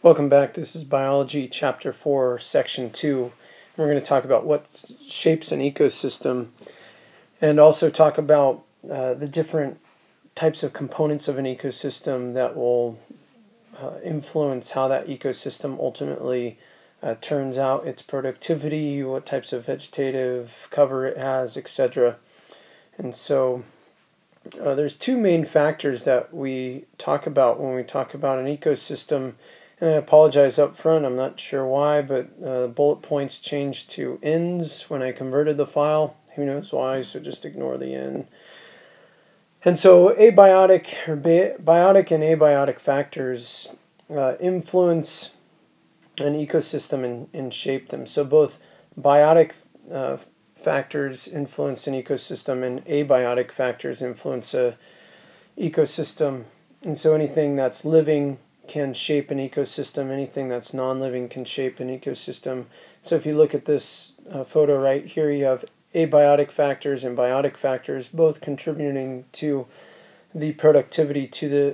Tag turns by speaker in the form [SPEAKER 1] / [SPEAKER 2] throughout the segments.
[SPEAKER 1] Welcome back. This is Biology, Chapter 4, Section 2. We're going to talk about what shapes an ecosystem and also talk about the different types of components of an ecosystem that will influence how that ecosystem ultimately turns out, its productivity, what types of vegetative cover it has, etc. And so there's two main factors that we talk about when we talk about an ecosystem. And I apologize up front, I'm not sure why, but bullet points changed to ends when I converted the file. Who knows why, so just ignore the N. And so biotic and abiotic factors influence an ecosystem and shape them. So both biotic factors influence an ecosystem and abiotic factors influence an ecosystem. And so anything that's living can shape an ecosystem. Anything that's non-living can shape an ecosystem. So if you look at this photo right here, you have abiotic factors and biotic factors, both contributing to the productivity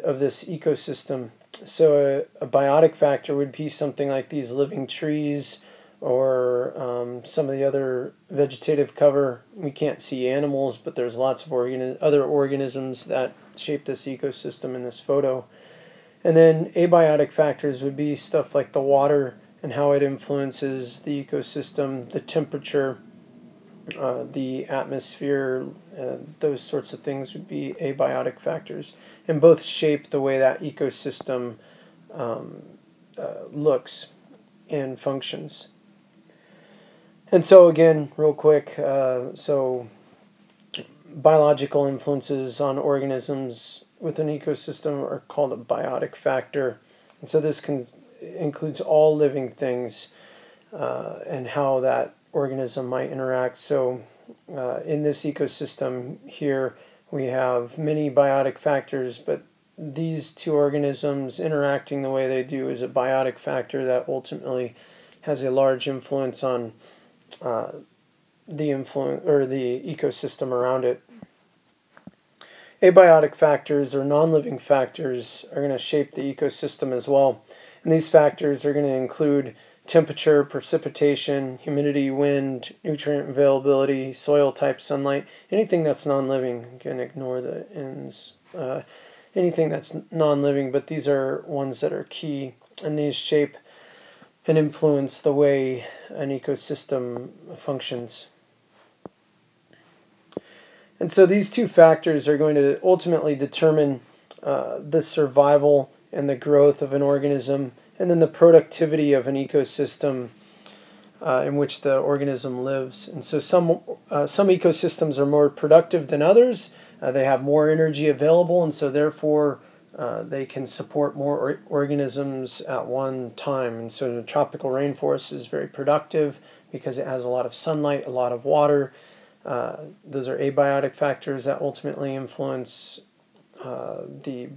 [SPEAKER 1] of this ecosystem. So a biotic factor would be something like these living trees or some of the other vegetative cover. We can't see animals, but there's lots of other organisms that shape this ecosystem in this photo. And then abiotic factors would be stuff like the water and how it influences the ecosystem, the temperature, the atmosphere, those sorts of things would be abiotic factors. And both shape the way that ecosystem looks and functions. And so again, real quick, so biological influences on organisms with an ecosystem are called a biotic factor. And so this includes all living things and how that organism might interact. So in this ecosystem here, we have many biotic factors, but these two organisms interacting the way they do is a biotic factor that ultimately has a large influence on the ecosystem around it. Abiotic factors or non-living factors are going to shape the ecosystem as well. And these factors are going to include temperature, precipitation, humidity, wind, nutrient availability, soil type, sunlight, anything that's non-living. You can ignore the ends. Anything that's non-living, but these are ones that are key, and these shape and influence the way an ecosystem functions. And so these two factors are going to ultimately determine the survival and the growth of an organism, and then the productivity of an ecosystem in which the organism lives. And so some ecosystems are more productive than others. They have more energy available, and so therefore they can support more organisms at one time. And so the tropical rainforest is very productive because it has a lot of sunlight, a lot of water. Those are abiotic factors that ultimately influence the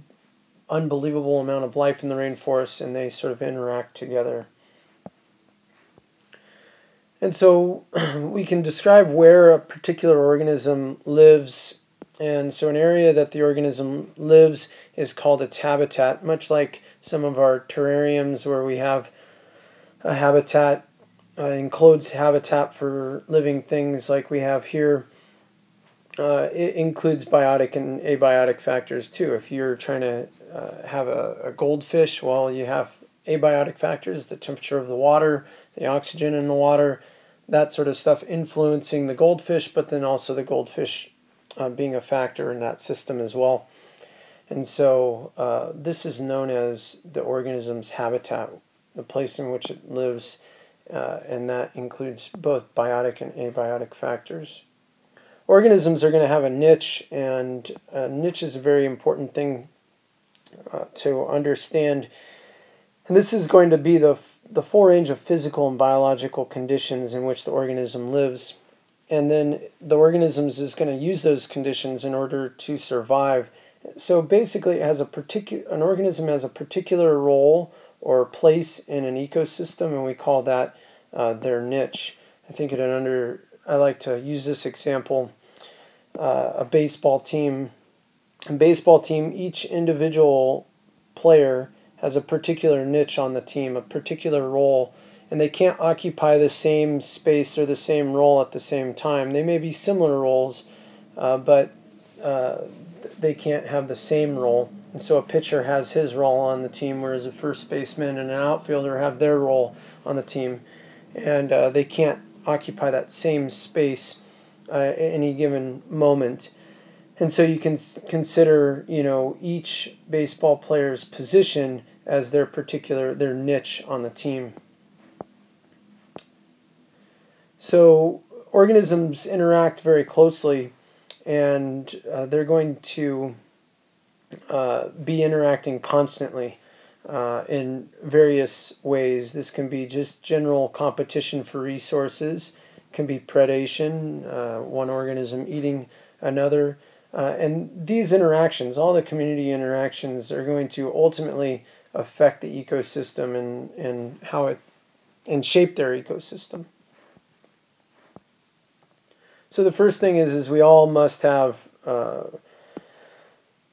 [SPEAKER 1] unbelievable amount of life in the rainforest, and they sort of interact together. And so we can describe where a particular organism lives. And so an area that the organism lives is called its habitat, much like some of our terrariums where we have a habitat, enclosed habitat for living things like we have here. It includes biotic and abiotic factors too. If you're trying to have a goldfish, well, you have abiotic factors, the temperature of the water, the oxygen in the water, that sort of stuff influencing the goldfish, but then also the goldfish being a factor in that system as well. And so this is known as the organism's habitat, the place in which it lives, and that includes both biotic and abiotic factors. Organisms are going to have a niche, and a niche is a very important thing to understand. And this is going to be the full range of physical and biological conditions in which the organism lives. And then the organisms is going to use those conditions in order to survive. So basically it has an organism has a particular role or place in an ecosystem, and we call that their niche. I think I like to use this example. A baseball team. In baseball team, each individual player has a particular niche on the team, a particular role, and they can't occupy the same space or the same role at the same time. They may be similar roles, but they can't have the same role. And so a pitcher has his role on the team, whereas a first baseman and an outfielder have their role on the team. And they can't occupy that same space at any given moment. And so you can consider, each baseball player's position as their niche on the team. So organisms interact very closely, and they're going to be interacting constantly in various ways. This can be just general competition for resources, can be predation, one organism eating another, and these interactions, all the community interactions, are going to ultimately affect the ecosystem and how it and shape their ecosystem. So the first thing is we all must have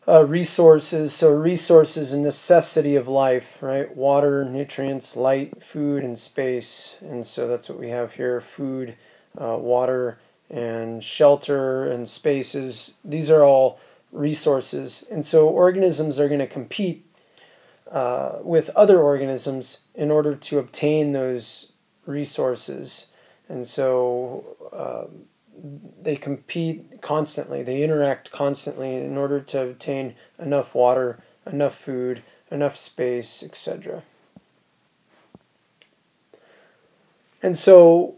[SPEAKER 1] resources. So resource is a necessity of life, right? Water, nutrients, light, food, and space. And so that's what we have here: food, water, and shelter, and spaces. These are all resources. And so organisms are going to compete with other organisms in order to obtain those resources. And so they compete constantly, they interact constantly in order to obtain enough water, enough food, enough space, etc. And so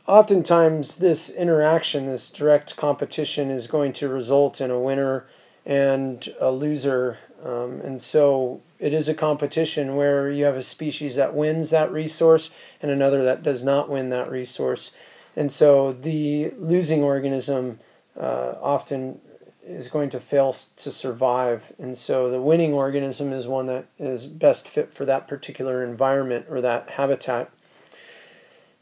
[SPEAKER 1] oftentimes this interaction, this direct competition, is going to result in a winner and a loser. And so it is a competition where you have a species that wins that resource and another that does not win that resource. And so the losing organism often is going to fail to survive. And so the winning organism is one that is best fit for that particular environment or that habitat.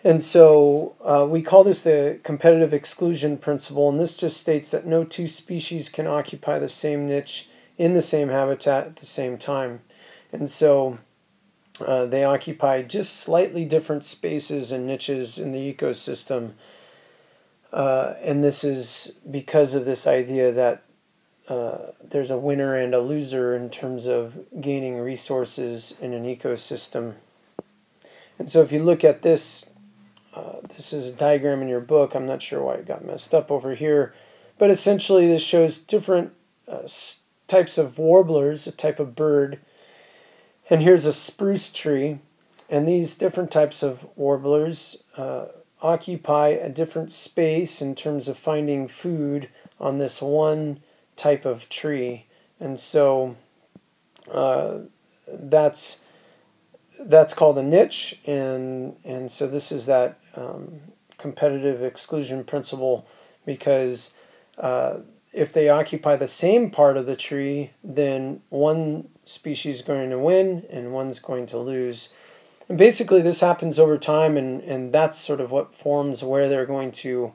[SPEAKER 1] And so we call this the competitive exclusion principle, and this just states that no two species can occupy the same niche in the same habitat at the same time. And so they occupy just slightly different spaces and niches in the ecosystem. And this is because of this idea that there's a winner and a loser in terms of gaining resources in an ecosystem. And so if you look at this, this is a diagram in your book. I'm not sure why it got messed up over here. But essentially this shows different types of warblers, a type of bird. And here's a spruce tree. And these different types of warblers occupy a different space in terms of finding food on this one type of tree. And so that's called a niche, and so this is that competitive exclusion principle, because if they occupy the same part of the tree, then one species is going to win and one's going to lose. And basically this happens over time, and that's sort of what forms where they're going to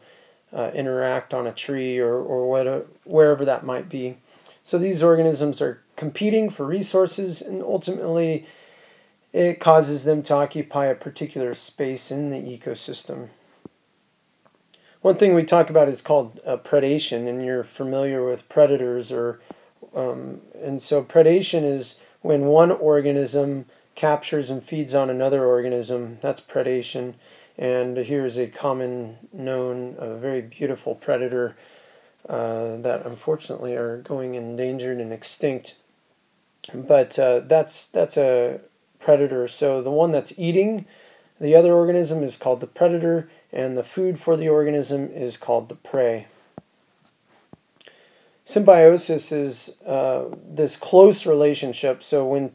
[SPEAKER 1] interact on a tree or wherever that might be. So these organisms are competing for resources, and ultimately it causes them to occupy a particular space in the ecosystem. One thing we talk about is called predation, and you're familiar with predators, and so predation is when one organism captures and feeds on another organism. That's predation. And here's a common known, very beautiful predator that unfortunately are going endangered and extinct. But that's a predator. So the one that's eating the other organism is called the predator, and the food for the organism is called the prey. Symbiosis is this close relationship. So when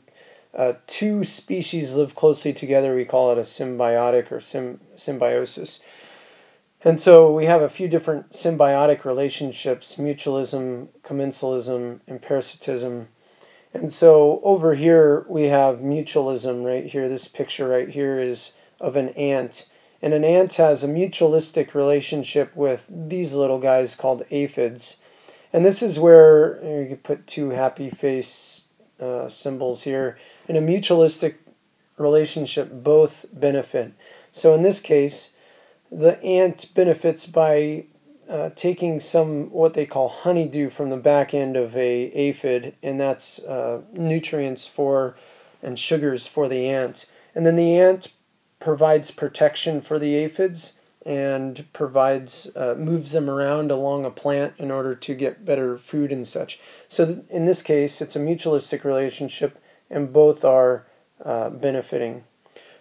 [SPEAKER 1] two species live closely together, we call it a symbiotic or symbiosis. And so we have a few different symbiotic relationships: mutualism, commensalism, and parasitism. And so over here we have mutualism right here. This picture right here is of an ant. And an ant has a mutualistic relationship with these little guys called aphids. And this is where you could put two happy face symbols here. In a mutualistic relationship, both benefit. So in this case, the ant benefits by taking some what they call honeydew from the back end of a aphid, and that's nutrients for and sugars for the ant. And then the ant provides protection for the aphids and provides moves them around along a plant in order to get better food and such. So in this case, it's a mutualistic relationship, and both are benefiting.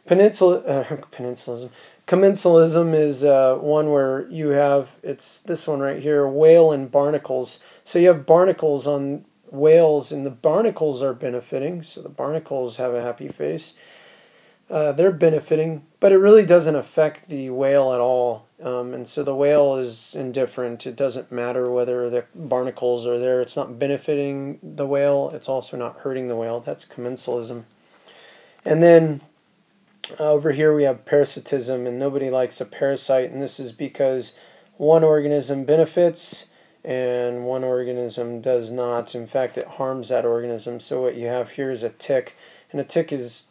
[SPEAKER 1] Commensalism is one where you have, it's this one right here, whale and barnacles. So you have barnacles on whales, and the barnacles are benefiting, so the barnacles have a happy face. They're benefiting, but it really doesn't affect the whale at all. And so the whale is indifferent. It doesn't matter whether the barnacles are there. It's not benefiting the whale. It's also not hurting the whale. That's commensalism. And then over here we have parasitism, and nobody likes a parasite, and this is because one organism benefits and one organism does not. In fact, it harms that organism. So what you have here is a tick, and a tick is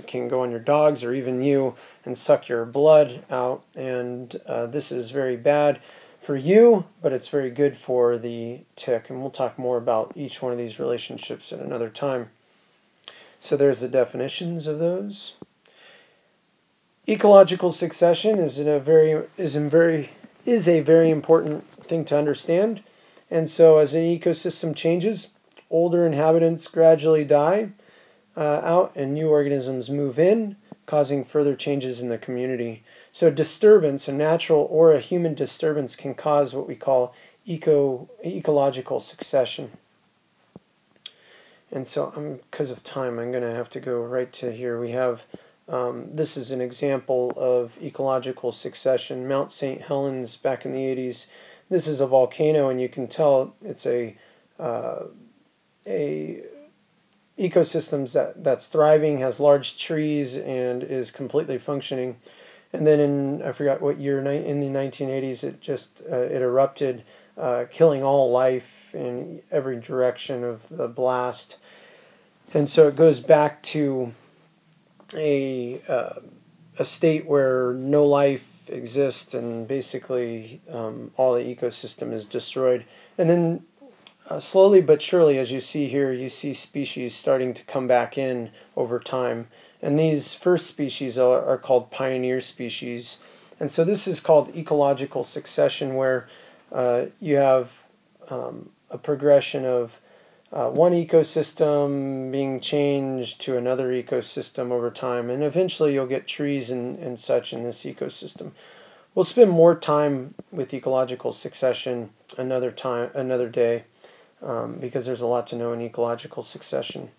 [SPEAKER 1] can go on your dogs or even you and suck your blood out, and this is very bad for you, but it's very good for the tick, and we'll talk more about each one of these relationships at another time. So there's the definitions of those. Ecological succession is a very important thing to understand, and so as an ecosystem changes, older inhabitants gradually die out and new organisms move in, causing further changes in the community. So disturbance, a natural or a human disturbance, can cause what we call ecological succession. And so because of time, I'm going to have to go right to here. We have, this is an example of ecological succession. Mount St. Helens back in the 80s. This is a volcano, and you can tell it's a ecosystems that's thriving, has large trees, and is completely functioning. And then in, I forgot what year, in the 1980s, it erupted, killing all life in every direction of the blast. And so it goes back to a state where no life exists, and basically all the ecosystem is destroyed. And then slowly but surely, as you see here, you see species starting to come back in over time. And these first species are called pioneer species. And so this is called ecological succession, where you have a progression of one ecosystem being changed to another ecosystem over time. And eventually you'll get trees and such in this ecosystem. We'll spend more time with ecological succession another day. Because there's a lot to know in ecological succession.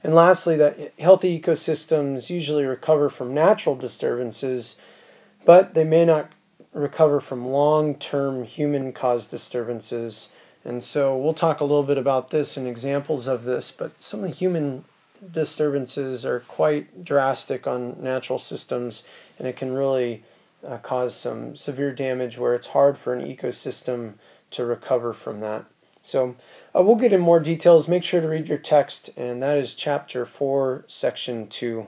[SPEAKER 1] And lastly, that healthy ecosystems usually recover from natural disturbances, but they may not recover from long-term human-caused disturbances. And so we'll talk a little bit about this and examples of this, but some of the human disturbances are quite drastic on natural systems, and it can really cause some severe damage where it's hard for an ecosystem to recover from that. So we'll get in more details. Make sure to read your text, and that is chapter 4, section 2.